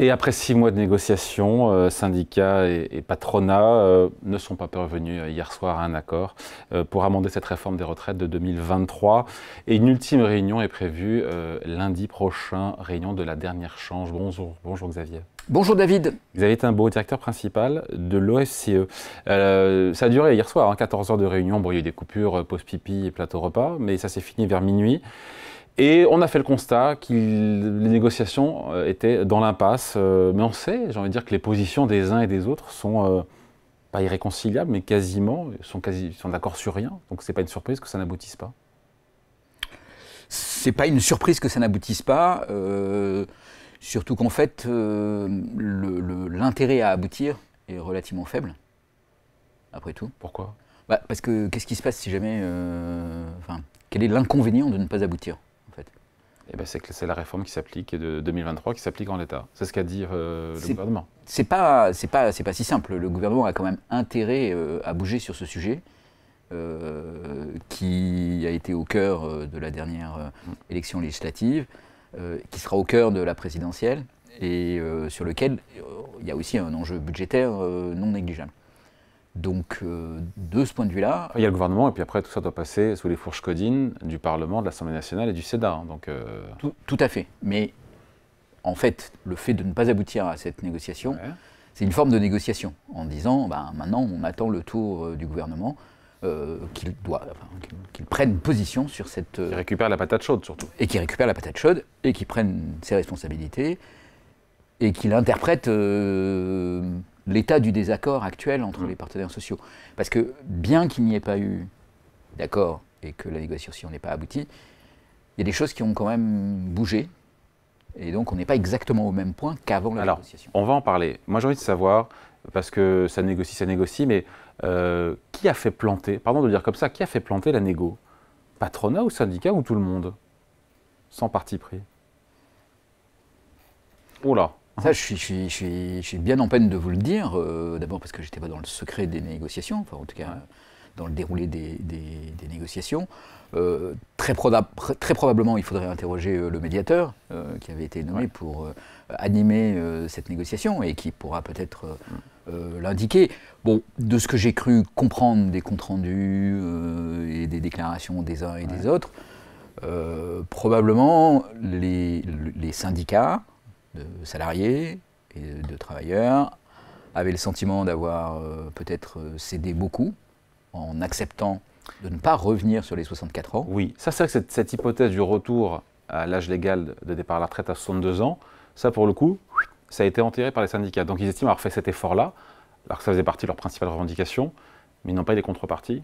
Et après 6 mois de négociations, syndicats et patronat ne sont pas parvenus hier soir à un accord pour amender cette réforme des retraites de 2023. Et une ultime réunion est prévue lundi prochain, réunion de la dernière change. Bonjour, bonjour Xavier. Bonjour David. Xavier Timbaud, directeur principal de l'OFCE. Ça a duré hier soir, 14 heures de réunion. Bon, il y a eu des coupures, pause pipi et plateau repas, mais ça s'est fini vers minuit. Et on a fait le constat que les négociations étaient dans l'impasse. Mais on sait, j'ai envie de dire, que les positions des uns et des autres sont pas irréconciliables, mais quasiment, sont d'accord sur rien. Donc c'est pas une surprise que ça n'aboutisse pas. C'est pas une surprise que ça n'aboutisse pas, surtout qu'en fait, l'intérêt à aboutir est relativement faible, après tout. Pourquoi? Parce que qu'est-ce qui se passe si jamais... quel est l'inconvénient de ne pas aboutir? Eh ben, c'est la réforme qui s'applique de 2023 qui s'applique en l'état. C'est ce qu'a dit le gouvernement. C'est pas si simple. Le gouvernement a quand même intérêt à bouger sur ce sujet, qui a été au cœur de la dernière élection législative, qui sera au cœur de la présidentielle, et sur lequel il y a aussi un enjeu budgétaire non négligeable. Donc, de ce point de vue-là... Il y a le gouvernement, et puis après, tout ça doit passer sous les fourches codines du Parlement, de l'Assemblée nationale et du Sénat. Donc, tout à fait. Mais, en fait, le fait de ne pas aboutir à cette négociation, c'est une forme de négociation, en disant, maintenant, on attend le tour du gouvernement, qu'il prenne position sur cette... Qui récupère la patate chaude, surtout. Et qui récupère la patate chaude, et qui prenne ses responsabilités, et qu'il interprète... l'état du désaccord actuel entre les partenaires sociaux. Parce que bien qu'il n'y ait pas eu d'accord et que la négociation n'ait pas abouti, il y a des choses qui ont quand même bougé. Et donc on n'est pas exactement au même point qu'avant la négociation. On va en parler. Moi j'ai envie de savoir, parce que ça négocie, mais qui a fait planter, pardon de le dire comme ça, qui a fait planter la négo? Patronat ou syndicat ou tout le monde? Sans parti pris. Oula. Ça, je suis bien en peine de vous le dire, d'abord parce que je n'étais pas dans le secret des négociations, enfin en tout cas dans le déroulé des négociations. Très probablement, il faudrait interroger le médiateur qui avait été nommé pour animer cette négociation et qui pourra peut-être l'indiquer. Bon, de ce que j'ai cru comprendre des comptes rendus et des déclarations des uns et des autres, probablement les syndicats de salariés et de travailleurs avaient le sentiment d'avoir peut-être cédé beaucoup en acceptant de ne pas revenir sur les 64 ans. Oui, ça c'est vrai que cette hypothèse du retour à l'âge légal de départ à la retraite à 62 ans, ça pour le coup, ça a été enterré par les syndicats. Donc ils estiment avoir fait cet effort-là, alors que ça faisait partie de leur principale revendication, mais ils n'ont pas eu les contreparties.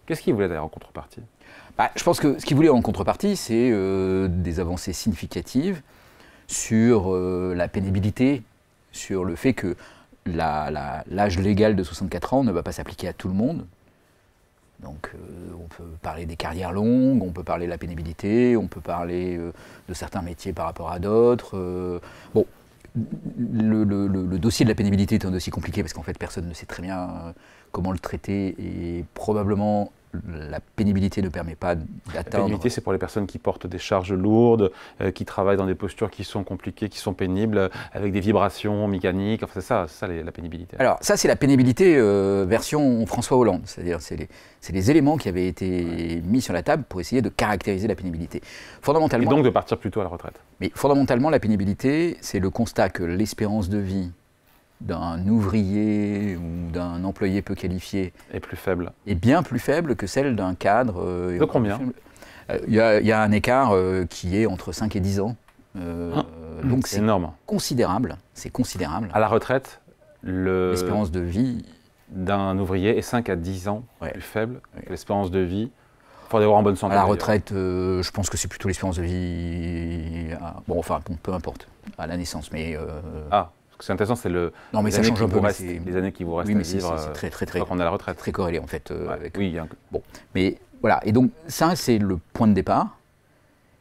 Qu'est-ce qu'ils voulaient d'ailleurs en contrepartie? Je pense que ce qu'ils voulaient en contrepartie, c'est des avancées significatives sur la pénibilité, sur le fait que l'âge légal de 64 ans ne va pas s'appliquer à tout le monde. Donc on peut parler des carrières longues, on peut parler de la pénibilité, on peut parler de certains métiers par rapport à d'autres. Bon, le dossier de la pénibilité est un dossier compliqué parce qu'en fait personne ne sait très bien comment le traiter et probablement la pénibilité ne permet pas d'atteindre... La pénibilité, c'est pour les personnes qui portent des charges lourdes, qui travaillent dans des postures qui sont compliquées, qui sont pénibles, avec des vibrations mécaniques. Enfin, c'est ça la pénibilité. Alors, ça, c'est la pénibilité version François Hollande. C'est-à-dire, c'est les éléments qui avaient été mis sur la table pour essayer de caractériser la pénibilité. Fondamentalement, et donc de partir plus tôt à la retraite. Mais fondamentalement, la pénibilité, c'est le constat que l'espérance de vie d'un ouvrier ou d'un employé peu qualifié est plus faible. Est bien plus faible que celle d'un cadre. De combien? Il y a un écart qui est entre 5 et 10 ans. Donc c'est énorme. Considérable. C'est considérable. À la retraite, l'espérance de vie d'un ouvrier est 5 à 10 ans plus faible que l'espérance de vie. Il faudrait avoir en bonne santé. À la retraite, je pense que c'est plutôt l'espérance de vie. Bon, peu importe, à la naissance. Mais ce qui est intéressant, c'est non, mais ça change un peu. Les années qui vous restent à vivre c'est très quand on est à la retraite. Très corrélé, en fait. Oui, bon, mais voilà. Et donc, ça, c'est le point de départ.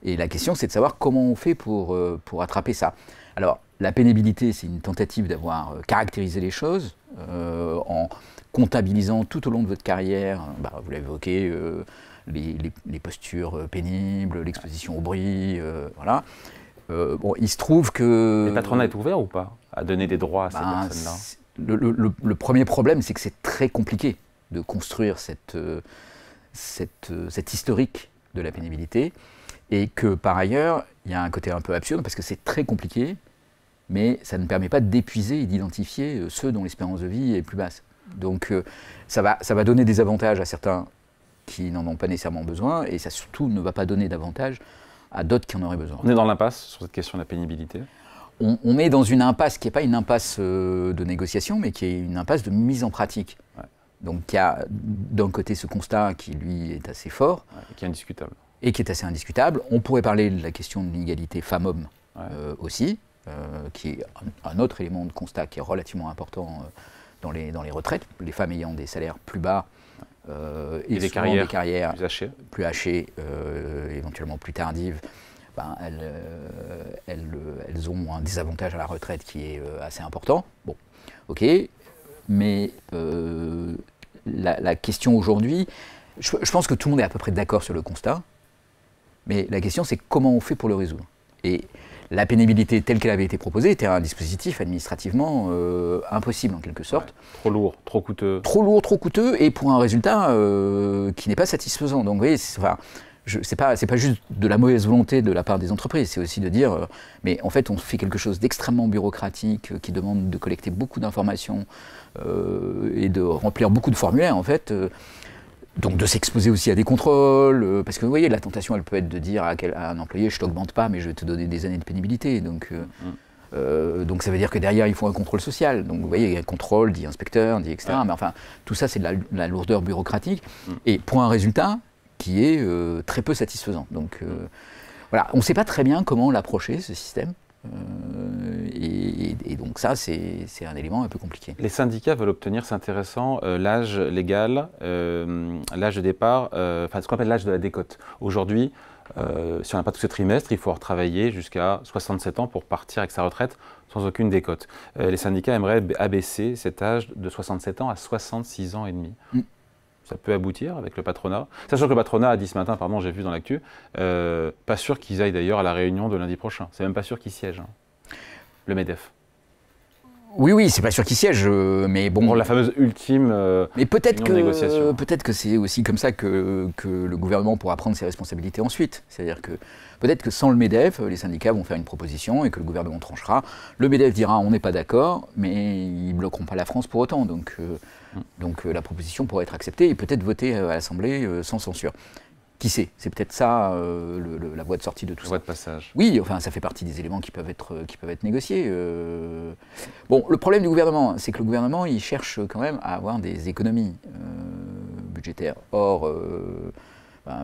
Et la question, c'est de savoir comment on fait pour attraper ça. Alors, la pénibilité, c'est une tentative d'avoir caractérisé les choses en comptabilisant tout au long de votre carrière, vous l'avez évoqué, les postures pénibles, l'exposition au bruit, voilà. Bon, il se trouve que... Le patronat est ouvert ou pas à donner des droits à ces personnes-là? Le premier problème, c'est que c'est très compliqué de construire cette historique de la pénibilité, et que par ailleurs, il y a un côté un peu absurde, parce que c'est très compliqué, mais ça ne permet pas d'épuiser et d'identifier ceux dont l'espérance de vie est plus basse. Donc ça va donner des avantages à certains qui n'en ont pas nécessairement besoin, et ça surtout ne va pas donner d'avantages à d'autres qui en auraient besoin. On est dans l'impasse sur cette question de la pénibilité. On est dans une impasse qui n'est pas une impasse de négociation, mais qui est une impasse de mise en pratique. Ouais. Donc il y a d'un côté ce constat qui, lui, est assez fort. Ouais, et qui est indiscutable. Et qui est assez indiscutable. On pourrait parler de la question de l'égalité femmes-hommes aussi, qui est un autre élément de constat qui est relativement important dans les retraites. Les femmes ayant des salaires plus bas et des carrières plus hachées, éventuellement plus tardives, ben, elles ont un désavantage à la retraite qui est assez important. Bon, ok, mais la question aujourd'hui, je pense que tout le monde est à peu près d'accord sur le constat, mais la question c'est comment on fait pour le résoudre. Et la pénibilité telle qu'elle avait été proposée était un dispositif administrativement impossible en quelque sorte. Ouais, trop lourd, trop coûteux. Trop lourd, trop coûteux, et pour un résultat qui n'est pas satisfaisant. Donc vous voyez, c'est pas juste de la mauvaise volonté de la part des entreprises, c'est aussi de dire, mais en fait on fait quelque chose d'extrêmement bureaucratique, qui demande de collecter beaucoup d'informations et de remplir beaucoup de formulaires en fait. Donc de s'exposer aussi à des contrôles, parce que vous voyez, la tentation elle peut être de dire à un employé je t'augmente pas mais je vais te donner des années de pénibilité. Donc ça veut dire que derrière il faut un contrôle social. Donc vous voyez, il y a un contrôle, dit inspecteur, dit etc. Ouais. Mais enfin, tout ça c'est de la lourdeur bureaucratique. Et pour un résultat qui est très peu satisfaisant. Donc voilà, on ne sait pas très bien comment l'approcher ce système. Et donc ça, c'est un élément un peu compliqué. Les syndicats veulent obtenir, c'est intéressant, l'âge légal, l'âge de départ, enfin ce qu'on appelle l'âge de la décote. Aujourd'hui, si on n'a pas tout ce trimestre, il faut retravailler jusqu'à 67 ans pour partir avec sa retraite sans aucune décote. Les syndicats aimeraient abaisser cet âge de 67 ans à 66 ans et demi. Ça peut aboutir avec le patronat. Sachant que le patronat a dit ce matin, pardon, j'ai vu dans l'actu, pas sûr qu'ils aillent d'ailleurs à la réunion de lundi prochain. C'est même pas sûr qu'ils siègent, hein. Le MEDEF. Oui, c'est pas sûr qu'ils siègent, mais bon... Pour la fameuse ultime mais peut-être négociation. Peut-être que c'est aussi comme ça que le gouvernement pourra prendre ses responsabilités ensuite. C'est-à-dire que peut-être que sans le MEDEF, les syndicats vont faire une proposition et que le gouvernement tranchera. Le MEDEF dira on n'est pas d'accord, mais ils ne bloqueront pas la France pour autant. Donc la proposition pourrait être acceptée et peut-être votée à l'Assemblée sans censure. Qui sait? C'est peut-être ça la voie de sortie de tout ça. La voie de passage. Oui, enfin ça fait partie des éléments qui peuvent être négociés. Bon, le problème du gouvernement, c'est que le gouvernement, il cherche quand même à avoir des économies budgétaires. Or,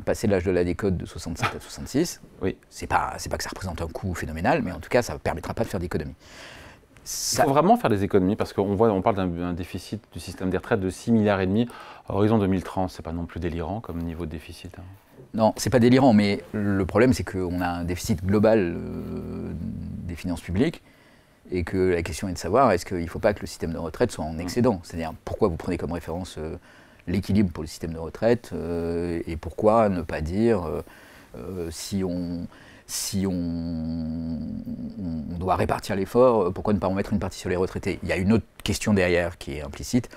passer l'âge de la décote de 67 à 66, oui. c'est pas que ça représente un coût phénoménal, mais en tout cas, ça ne permettra pas de faire d'économies. Il faut vraiment faire des économies parce on parle d'un déficit du système des retraites de 6,5 milliards à horizon 2030. C'est pas non plus délirant comme niveau de déficit. Hein. Non, c'est pas délirant, mais le problème c'est qu'on a un déficit global des finances publiques et que la question est de savoir est-ce qu'il ne faut pas que le système de retraite soit en excédent. C'est-à-dire pourquoi vous prenez comme référence l'équilibre pour le système de retraite et pourquoi ne pas dire si on doit répartir l'effort, pourquoi ne pas en mettre une partie sur les retraités? Il y a une autre question derrière qui est implicite,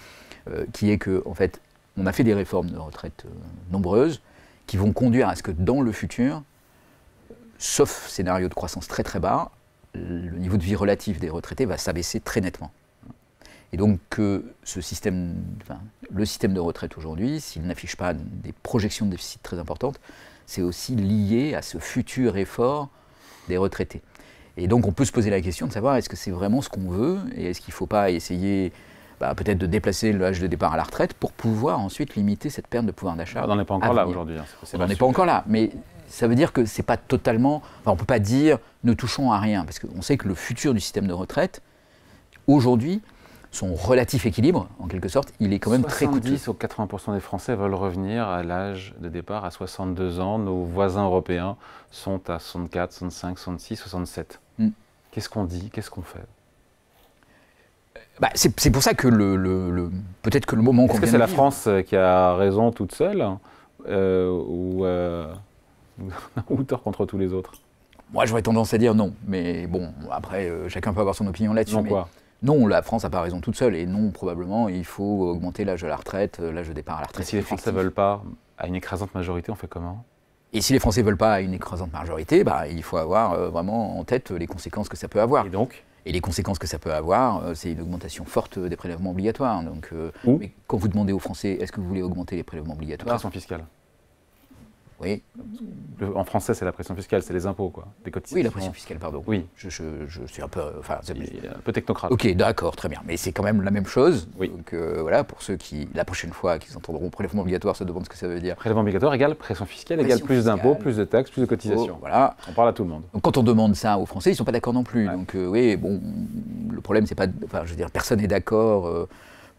qui est que en fait, on a fait des réformes de retraite nombreuses qui vont conduire à ce que dans le futur, sauf scénario de croissance très très bas, le niveau de vie relatif des retraités va s'abaisser très nettement. Et donc le système de retraite aujourd'hui, s'il n'affiche pas des projections de déficit très importantes, c'est aussi lié à ce futur effort des retraités. Et donc on peut se poser la question de savoir est-ce que c'est vraiment ce qu'on veut et est-ce qu'il ne faut pas essayer peut-être de déplacer l'âge de départ à la retraite pour pouvoir ensuite limiter cette perte de pouvoir d'achat. On n'en est pas encore là aujourd'hui. Hein. On n'en est pas encore là, mais ça veut dire que c'est pas totalement... on ne peut pas dire ne touchons à rien, parce qu'on sait que le futur du système de retraite, aujourd'hui, son relatif équilibre, en quelque sorte, il est quand même très coûteux. 70 ou 80% des Français veulent revenir à l'âge de départ à 62 ans. Nos voisins européens sont à 64, 65, 66, 67. Qu'est-ce qu'on dit? Qu'est-ce qu'on fait? C'est pour ça que peut-être que le moment qu'on vient de vivre... Est-ce que c'est la France qui a raison toute seule ou tort contre tous les autres? Moi, j'aurais tendance à dire non. Mais bon, après, chacun peut avoir son opinion là-dessus. Non quoi? Non, la France n'a pas raison toute seule. Et non, probablement, il faut augmenter l'âge de la retraite, l'âge de départ à la retraite. Et si les Français ne veulent pas, à une écrasante majorité, on fait comment? Et si les Français ne veulent pas à une écrasante majorité, bah, il faut avoir vraiment en tête les conséquences que ça peut avoir. Et donc? Et les conséquences que ça peut avoir, c'est une augmentation forte des prélèvements obligatoires. Donc, mais quand vous demandez aux Français, est-ce que vous voulez augmenter les prélèvements obligatoires? Pression fiscale. Oui. En français, c'est la pression fiscale, c'est les impôts, quoi. Des cotisations. Oui, la pression fiscale, pardon. Oui. Je suis un peu... Enfin, un peu technocrate. Ok, d'accord, très bien. Mais c'est quand même la même chose. Oui. Donc voilà, pour ceux qui, la prochaine fois qu'ils entendront prélèvement obligatoire, se demandent ce que ça veut dire. Prélèvement obligatoire égale pression fiscale, égale plus d'impôts, plus de taxes, plus de cotisations. Voilà. On parle à tout le monde. Donc quand on demande ça aux Français, ils ne sont pas d'accord non plus. Ouais. Donc oui, bon, le problème, c'est pas... Enfin, je veux dire, personne n'est d'accord...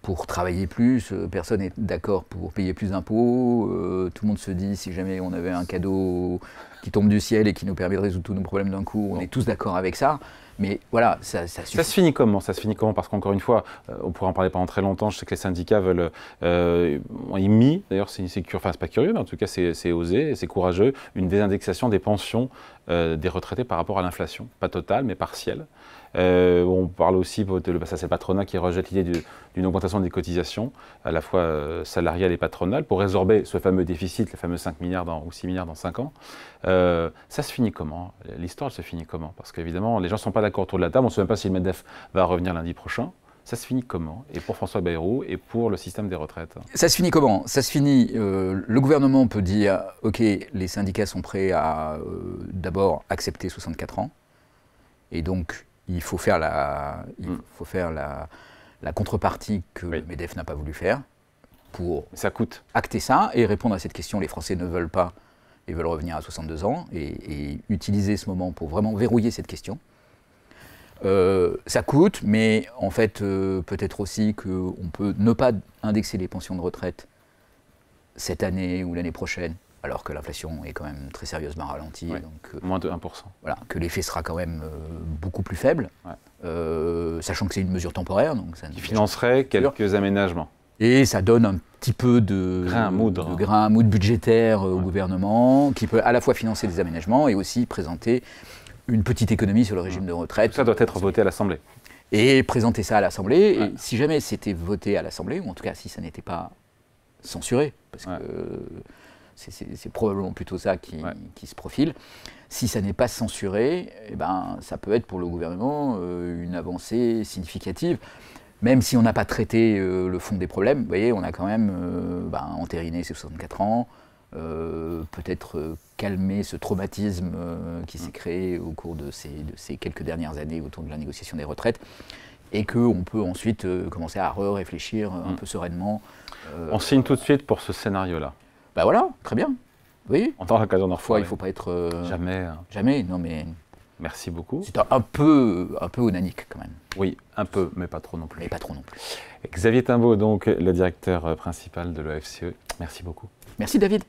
pour travailler plus, personne n'est d'accord pour payer plus d'impôts, tout le monde se dit si jamais on avait un cadeau qui tombe du ciel et qui nous permet de résoudre tous nos problèmes d'un coup, on est tous d'accord avec ça, mais voilà, ça suffit. Ça se finit comment? Ça se finit comment? Parce qu'encore une fois, on pourrait en parler pendant très longtemps, je sais que les syndicats veulent, ont émis, d'ailleurs c'est pas curieux, mais en tout cas c'est osé, c'est courageux, une désindexation des pensions des retraités par rapport à l'inflation, pas totale mais partielle. On parle aussi, ça c'est le patronat qui rejette l'idée d'une augmentation des cotisations, à la fois salariales et patronales, pour résorber ce fameux déficit, les fameux 5 milliards ou 6 milliards dans 5 ans. Ça se finit comment? L'histoire elle se finit comment? Parce qu'évidemment, les gens ne sont pas d'accord autour de la table, on ne sait même pas si le MEDEF va revenir lundi prochain. Ça se finit comment? Et pour François Bayrou et pour le système des retraites? Ça se finit comment? Ça se finit, le gouvernement peut dire, ok, les syndicats sont prêts à d'abord accepter 64 ans, et donc il faut faire la contrepartie que le MEDEF n'a pas voulu faire pour ça coûte. Acter ça et répondre à cette question. Les Français ne veulent pas et veulent revenir à 62 ans et utiliser ce moment pour vraiment verrouiller cette question. Ça coûte, mais en fait, peut-être aussi qu'on peut ne pas indexer les pensions de retraite cette année ou l'année prochaine, alors que l'inflation est quand même très sérieusement ralentie. Ouais. Donc, moins de 1%. Voilà, que l'effet sera quand même beaucoup plus faible, sachant que c'est une mesure temporaire. Donc ça qui financerait quelques aménagements. Et ça donne un petit peu de grain à moudre budgétaire au gouvernement, qui peut à la fois financer des aménagements et aussi présenter une petite économie sur le régime de retraite. Tout ça doit être voté à l'Assemblée. Et présenter ça à l'Assemblée. Et si jamais c'était voté à l'Assemblée, ou en tout cas si ça n'était pas censuré, parce que c'est probablement plutôt ça qui se profile, si ça n'est pas censuré, eh ben, ça peut être pour le gouvernement une avancée significative. Même si on n'a pas traité le fond des problèmes, vous voyez, on a quand même entériné ces 64 ans, peut-être calmer ce traumatisme qui s'est créé au cours de ces quelques dernières années autour de la négociation des retraites, et qu'on peut ensuite commencer à réfléchir un peu sereinement. On signe tout de suite pour ce scénario-là. Ben voilà, très bien. Oui. On aura l'occasion d'en reparler. Il ne faut pas être... Jamais. Jamais, non mais... Merci beaucoup. C'est un peu onanique quand même. Oui, un peu, mais pas trop non plus. Mais pas trop non plus. Xavier Timbaud, donc le directeur principal de l'OFCE. Merci beaucoup. Merci David.